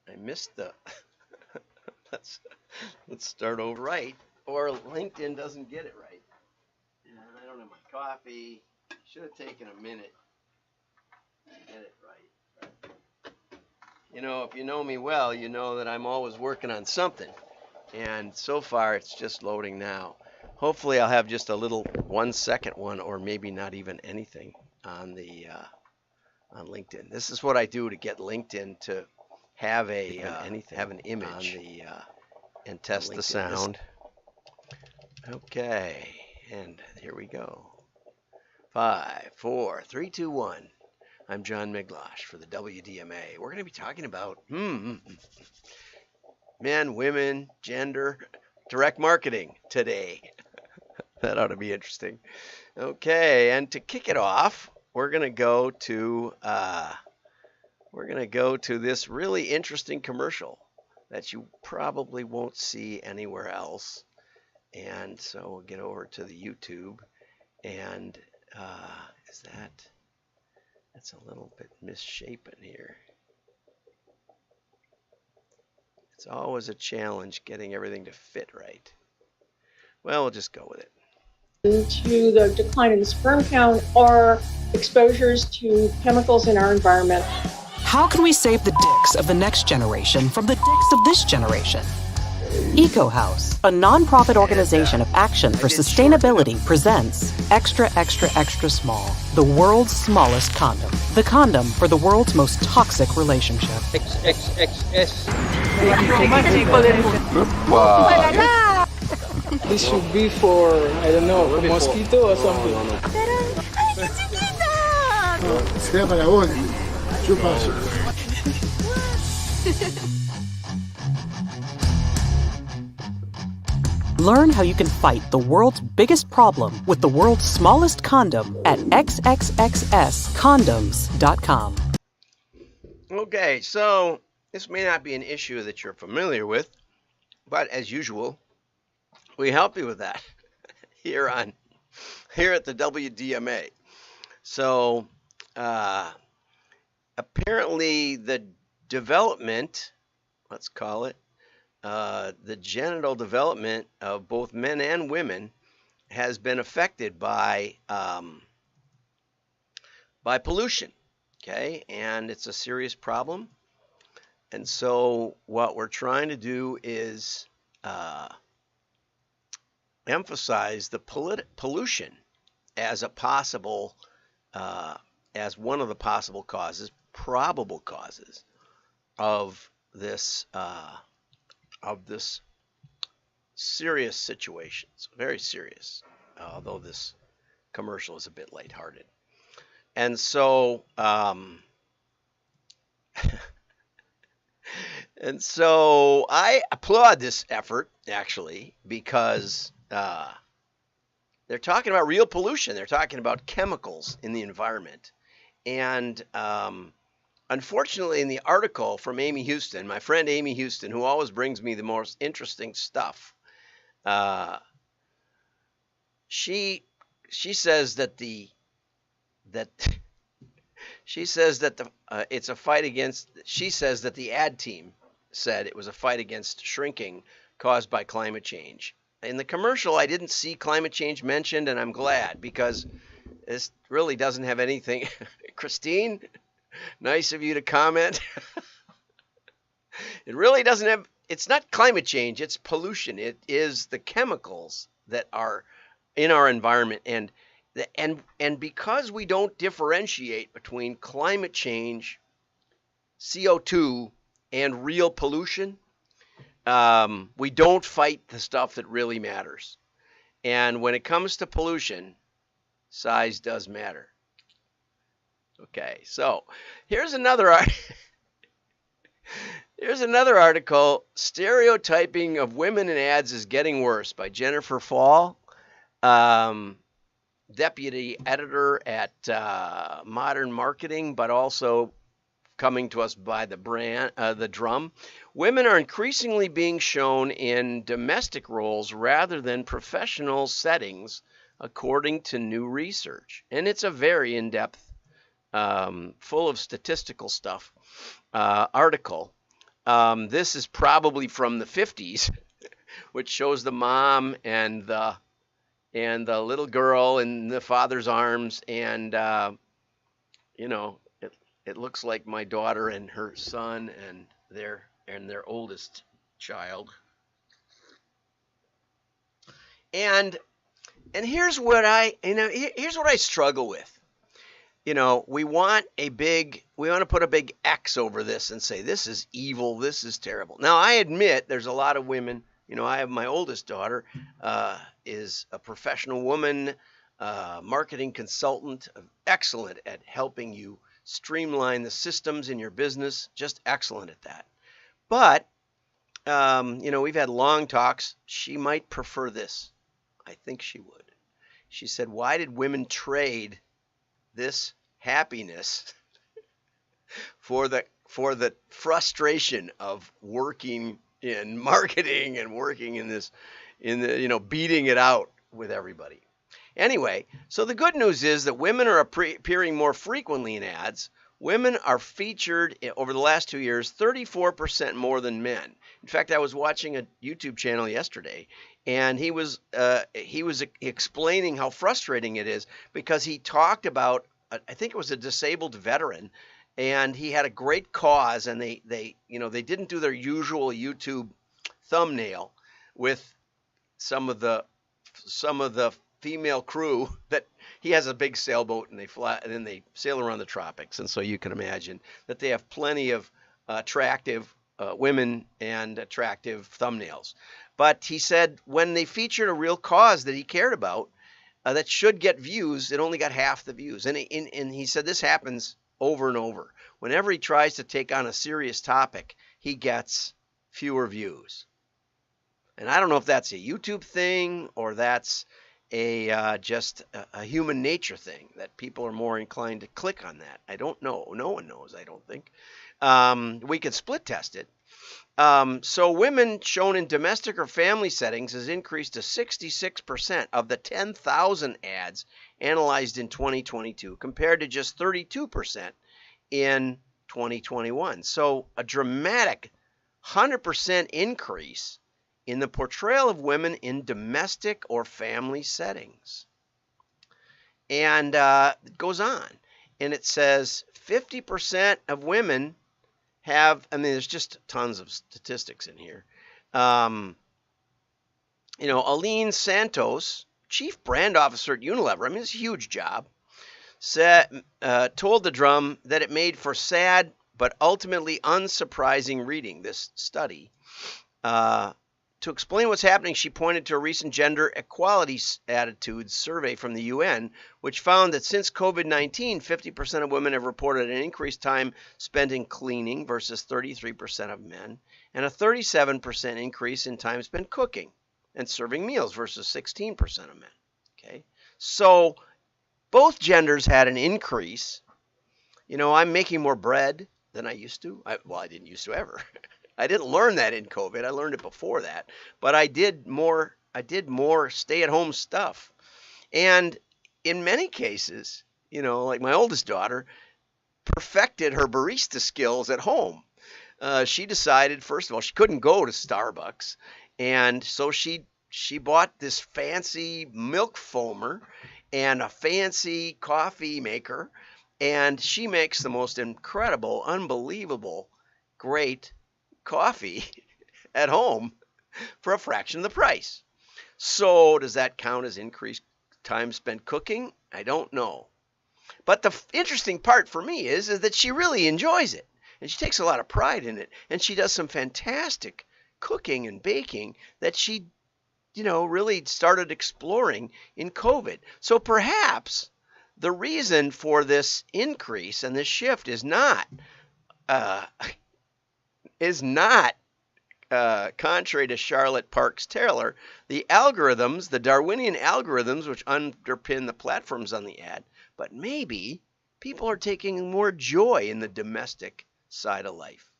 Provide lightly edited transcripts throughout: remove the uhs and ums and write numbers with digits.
I missed the. let's let's start over right, or LinkedIn doesn't get it right. And I don't have my coffee. Should have taken a minute to get it right. You know, if you know me well, you know that I'm always working on something. And so far, it's just loading now. Hopefully, I'll have just a little 1 second one, or maybe not even anything on the on LinkedIn. This is what I do to get LinkedIn to have a have an image on the and test the sound. Okay, and here we go. 5, 4, 3, 2, 1. I'm John Miglosh for the WDMA. We're going to be talking about men, women, gender, direct marketing today. That ought to be interesting. Okay, and to kick it off, we're going to go to this really interesting commercial that you probably won't see anywhere else. And so we'll get over to the YouTube, and that's a little bit misshapen here. It's always a challenge getting everything to fit right. Well, we'll just go with it. To the decline in the sperm count or exposures to chemicals in our environment. How can we save the dicks of the next generation from the dicks of this generation? EcoHouse, a non-profit organization of action for sustainability, presents Extra, Extra, Extra Small, the world's smallest condom. The condom for the world's most toxic relationship. XXXS. This should be for, I don't know, a mosquito or something. Sea para vos. Chupa. Learn how you can fight the world's biggest problem with the world's smallest condom at xxxscondoms.com. Okay, so this may not be an issue that you're familiar with, but as usual, we help you with that here at the WDMA. So apparently the development, let's call it, the genital development of both men and women has been affected by pollution. Okay, and it's a serious problem. And so what we're trying to do is emphasize the pollution as a possible, as one of the possible causes, probable causes of this serious situation. It's very serious, although this commercial is a bit lighthearted. And so, and so I applaud this effort, actually, because they're talking about real pollution. They're talking about chemicals in the environment. And unfortunately, in the article from Amy Houston, my friend Amy Houston, who always brings me the most interesting stuff, she says that it's a fight against. She says that the ad team said it was a fight against shrinking caused by climate change. In the commercial, I didn't see climate change mentioned, and I'm glad, because this really doesn't have anything. Christine, nice of you to comment. It really doesn't have. It's not climate change. It's pollution. It is the chemicals that are in our environment, and because we don't differentiate between climate change, CO2, and real pollution, we don't fight the stuff that really matters. And when it comes to pollution, size does matter. Okay, so here's another article. Stereotyping of women in ads is getting worse, by Jennifer Fall, deputy editor at Modern Marketing, but also coming to us by the brand, the Drum. Women are increasingly being shown in domestic roles rather than professional settings, according to new research. And it's a very in-depth, full of statistical stuff, article This is probably from the 50s, which shows the mom and the little girl in the father's arms, and you know, it looks like my daughter and her son and their oldest child. And here's what here's what I struggle with. We want to put a big X over this and say, this is evil, this is terrible. Now, I admit there's a lot of women, I have my oldest daughter, is a professional woman, marketing consultant, excellent at helping you streamline the systems in your business, just excellent at that. But, we've had long talks. She might prefer this. I think she would. She said, why did women trade this happiness for the frustration of working in marketing and working in the beating it out with everybody? Anyway, so the good news is that women are appearing more frequently in ads. Women are featured over the last 2 years 34% more than men. In fact, I was watching a YouTube channel yesterday, and he was explaining how frustrating it is, because he talked about, I think it was a disabled veteran, and he had a great cause, and they didn't do their usual YouTube thumbnail with some of the female crew. That he has a big sailboat, and they fly, and then they sail around the tropics, and so you can imagine that they have plenty of attractive women and attractive thumbnails. But he said when they featured a real cause that he cared about, that should get views, it only got half the views. And he said this happens over and over. Whenever he tries to take on a serious topic, he gets fewer views. And I don't know if that's a YouTube thing or that's just a human nature thing, that people are more inclined to click on that. I don't know. No one knows, I don't think. We could split test it. So women shown in domestic or family settings has increased to 66% of the 10,000 ads analyzed in 2022, compared to just 32% in 2021. So a dramatic 100% increase in the portrayal of women in domestic or family settings. And it goes on, and it says 50% of women have, there's just tons of statistics in here. Aline Santos, Chief Brand Officer at Unilever, it's a huge job, told The Drum that it made for sad but ultimately unsurprising reading, this study. To explain what's happening, she pointed to a recent gender equality attitudes survey from the UN, which found that since COVID-19, 50% of women have reported an increased time spent in cleaning versus 33% of men, and a 37% increase in time spent cooking and serving meals versus 16% of men. Okay, so both genders had an increase. I'm making more bread than I used to. I didn't used to ever. I didn't learn that in COVID. I learned it before that, but I did more stay-at-home stuff. And in many cases, like my oldest daughter perfected her barista skills at home. She decided, first of all, she couldn't go to Starbucks, and so she bought this fancy milk foamer and a fancy coffee maker, and she makes the most incredible, unbelievable, great coffee at home for a fraction of the price. So does that count as increased time spent cooking? I don't know. But the interesting part for me is that she really enjoys it, and she takes a lot of pride in it, and she does some fantastic cooking and baking that she really started exploring in COVID. So perhaps the reason for this increase and this shift is not contrary to Charlotte Parks Taylor, the algorithms, the Darwinian algorithms, which underpin the platforms on the ad, but maybe people are taking more joy in the domestic side of life.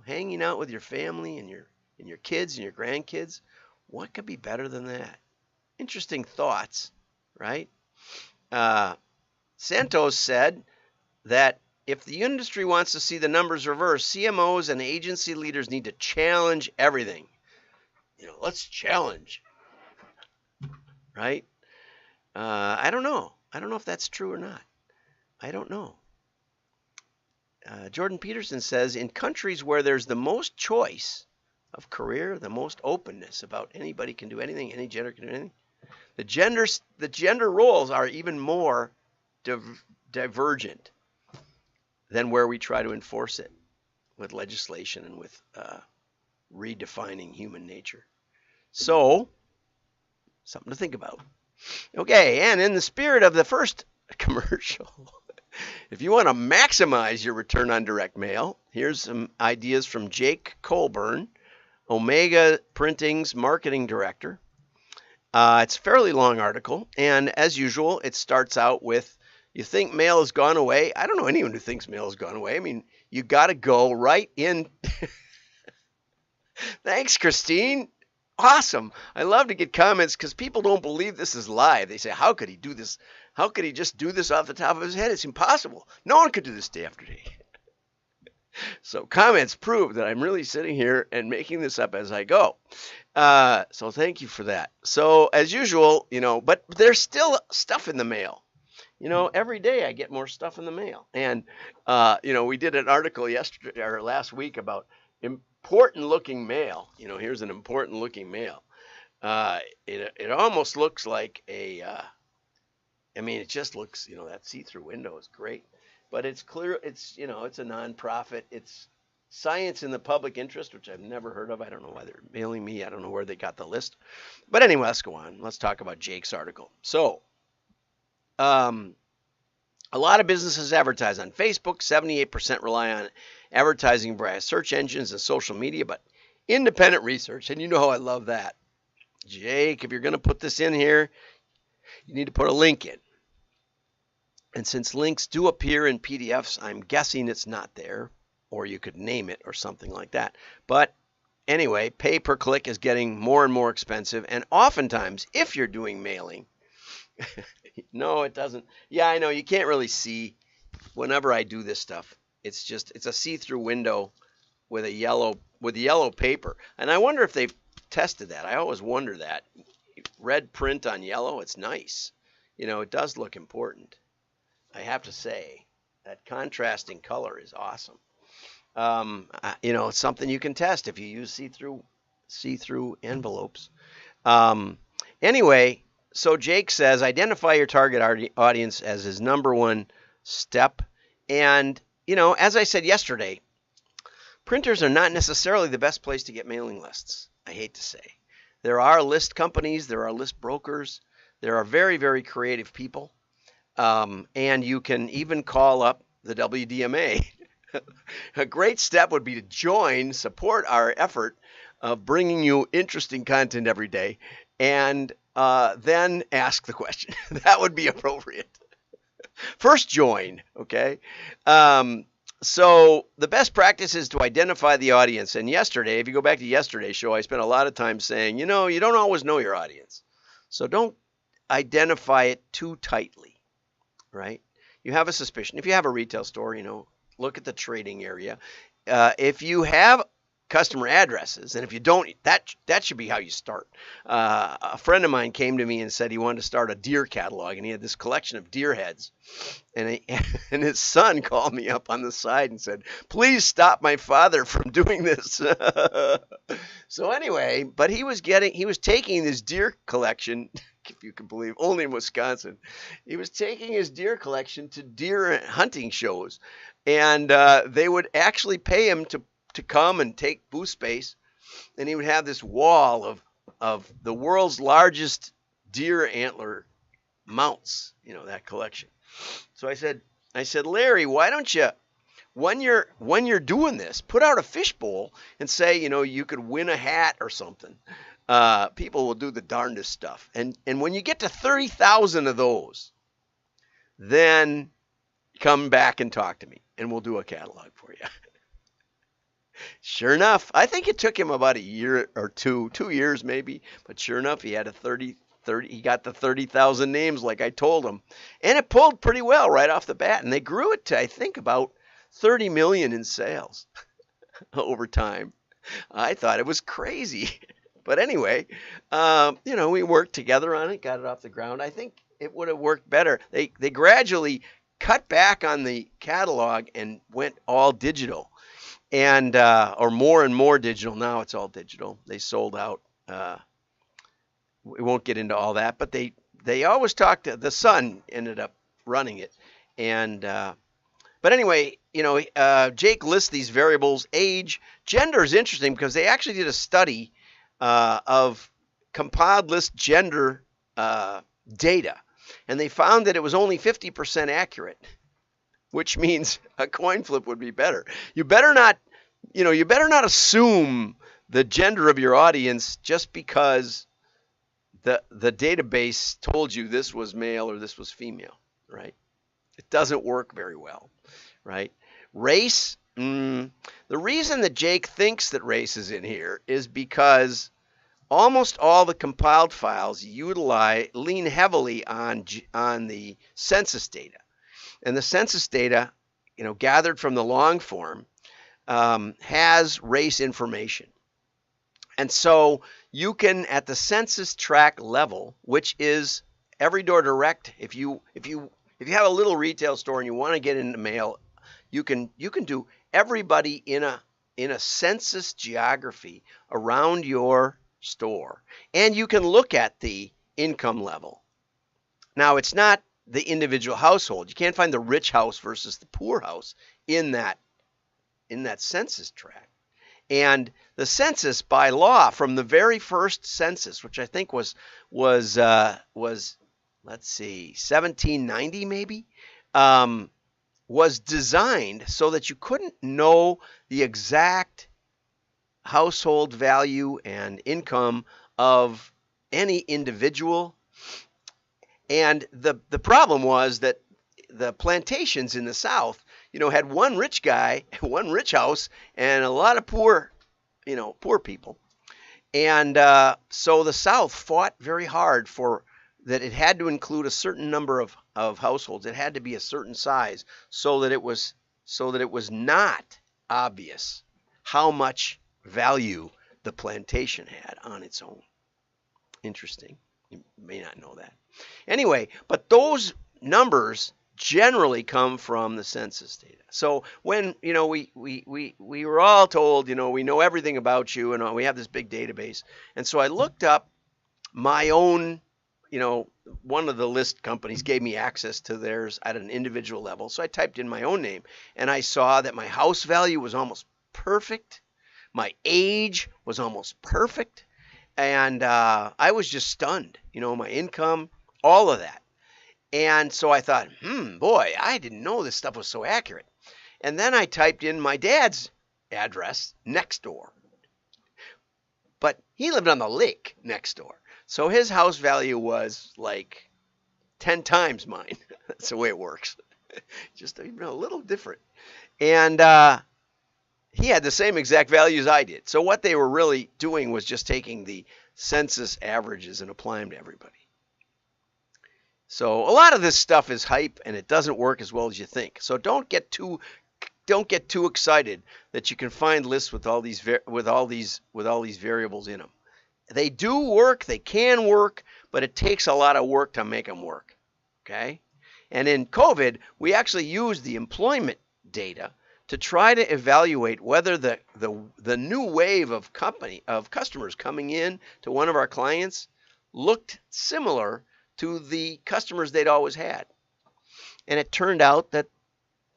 Hanging out with your family and your kids and your grandkids. What could be better than that? Interesting thoughts, right? Santos said that if the industry wants to see the numbers reverse, CMOs and agency leaders need to challenge everything. Let's challenge, right? I don't know. I don't know if that's true or not. I don't know. Jordan Peterson says, in countries where there's the most choice of career, the most openness about anybody can do anything, any gender can do anything, the gender roles are even more divergent than where we try to enforce it with legislation and with redefining human nature. So, something to think about. Okay, and in the spirit of the first commercial, if you want to maximize your return on direct mail, here's some ideas from Jake Colburn, Omega Printing's marketing director. It's a fairly long article, and as usual, it starts out with, you think mail has gone away? I don't know anyone who thinks mail has gone away. I mean, you got to go right in. Thanks, Christine. Awesome. I love to get comments because people don't believe this is live. They say, how could he do this? How could he just do this off the top of his head? It's impossible. No one could do this day after day. So comments prove that I'm really sitting here and making this up as I go. So thank you for that. So as usual, but there's still stuff in the mail. Every day I get more stuff in the mail. And, we did an article yesterday or last week about important looking mail. Here's an important looking mail. It almost looks like it just looks, that see-through window is great, but it's clear. It's, it's a nonprofit. It's science in the public interest, which I've never heard of. I don't know why they're mailing me. I don't know where they got the list, but anyway, let's go on. Let's talk about Jake's article. So, a lot of businesses advertise on Facebook. 78% rely on advertising via search engines and social media, but independent research, and you know how I love that. Jake, if you're going to put this in here, you need to put a link in. And since links do appear in PDFs, I'm guessing it's not there, or you could name it or something like that. But anyway, pay per click is getting more and more expensive, and oftentimes, if you're doing mailing, no, it doesn't. Yeah, I know. You can't really see whenever I do this stuff. It's a see-through window with yellow paper. And I wonder if they've tested that. I always wonder that. Red print on yellow, it's nice. It does look important. I have to say that contrasting color is awesome. It's something you can test if you use see-through envelopes. Anyway, so Jake says, identify your target audience as his number one step. And, as I said yesterday, printers are not necessarily the best place to get mailing lists, I hate to say. There are list companies, there are list brokers, there are very, very creative people. And you can even call up the WDMA. A great step would be to support our effort of bringing you interesting content every day, and then ask the question. That would be appropriate. First join, okay? So the best practice is to identify the audience. And yesterday, if you go back to yesterday's show, I spent a lot of time saying, you don't always know your audience. So don't identify it too tightly, right? You have a suspicion. If you have a retail store, look at the trading area. If you have customer addresses, and if you don't, that should be how you start. A friend of mine came to me and said he wanted to start a deer catalog, and he had this collection of deer heads, and his son called me up on the side and said, please stop my father from doing this. So anyway, but he was taking this deer collection, if you can believe, only in Wisconsin. He was taking his deer collection to deer hunting shows, and they would actually pay him to come and take booth space, and he would have this wall of the world's largest deer antler mounts, that collection. So I said, Larry, why don't you, when you're doing this, put out a fishbowl and say, you could win a hat or something. People will do the darndest stuff. And when you get to 30,000 of those, then come back and talk to me, and we'll do a catalog for you. Sure enough, I think it took him about a year or 2 years maybe, but sure enough, he had a He got the 30,000 names like I told him. And it pulled pretty well right off the bat. And they grew it to, I think, about 30 million in sales over time. I thought it was crazy. But anyway, we worked together on it, got it off the ground. I think it would have worked better. They gradually cut back on the catalog and went all digital, and or more and more digital. Now it's all digital. They sold out. We won't get into all that, but they always talked to the son ended up running it, and but anyway, Jake lists these variables. Age, gender is interesting because they actually did a study of compiled list gender data, and they found that it was only 50% accurate, which means a coin flip would be better. You better not assume the gender of your audience just because the database told you this was male or this was female, right? It doesn't work very well, right? Race, the reason that Jake thinks that race is in here is because almost all the compiled files lean heavily on the census data. And the census data, gathered from the long form, has race information. And so you can, at the census tract level, which is every door direct, if you have a little retail store and you want to get into mail, you can do everybody in a census geography around your store, and you can look at the income level. Now, it's not the individual household. You can't find the rich house versus the poor house in that census tract. And the census, by law, from the very first census, which I think was let's see, 1790 maybe, was designed so that you couldn't know the exact household value and income of any individual. And the problem was that the plantations in the South, had one rich guy, one rich house, and a lot of poor people. And so the South fought very hard for that. It had to include a certain number of households. It had to be a certain size so that it was not obvious how much value the plantation had on its own. Interesting. You may not know that. Anyway, but those numbers generally come from the census data. So when, we were all told, we know everything about you and we have this big database. And so I looked up my own, one of the list companies gave me access to theirs at an individual level. So I typed in my own name and I saw that my house value was almost perfect. My age was almost perfect. And I was just stunned, my income, all of that. And so I thought, boy, I didn't know this stuff was so accurate. And then I typed in my dad's address next door. But he lived on the lake next door. So his house value was like 10 times mine. That's the way it works. Just a little different. And he had the same exact values I did. So what they were really doing was just taking the census averages and applying them to everybody. So a lot of this stuff is hype, and it doesn't work as well as you think. So don't get too excited that you can find lists with all these variables in them. They do work, they can work, but it takes a lot of work to make them work. Okay? And in COVID, we actually used the employment data to try to evaluate whether the new wave of customers coming in to one of our clients looked similar to the customers they'd always had. And it turned out that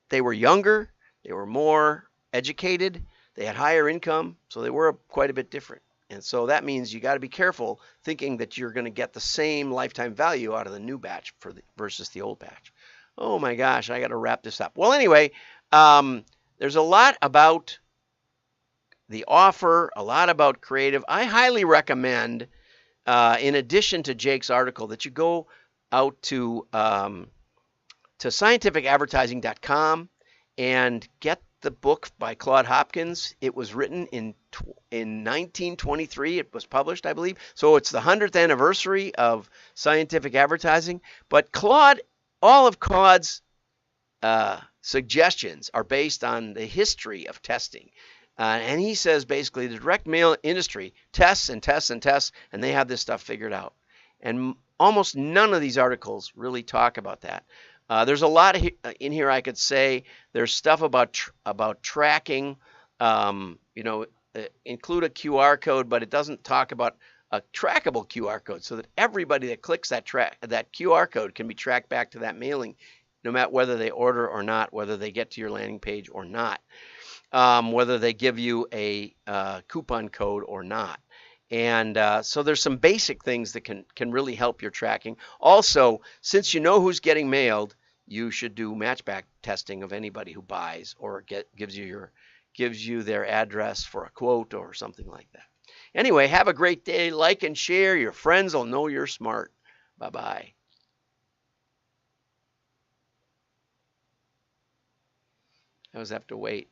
they were younger, they were more educated, they had higher income, so they were quite a bit different. And so that means you got to be careful thinking that you're going to get the same lifetime value out of the new batch versus the old batch. Oh my gosh, I got to wrap this up. Well, anyway, there's a lot about the offer, a lot about creative. I highly recommend, in addition to Jake's article, that you go out to scientificadvertising.com and get the book by Claude Hopkins. It was written in 1923. It was published, I believe. So it's the 100th anniversary of scientific advertising. But all of Claude's suggestions are based on the history of testing. And he says basically the direct mail industry tests and tests and tests, and they have this stuff figured out. And almost none of these articles really talk about that. There's a lot in here I could say. There's stuff about tracking, include a QR code, but it doesn't talk about a trackable QR code so that everybody that clicks that QR code can be tracked back to that mailing, no matter whether they order or not, whether they get to your landing page or not, whether they give you a coupon code or not. And so there's some basic things that can really help your tracking. Also, since you know who's getting mailed, you should do matchback testing of anybody who buys or gives you their address for a quote or something like that. Anyway, have a great day. Like and share. Your friends will know you're smart. Bye-bye. I always have to wait.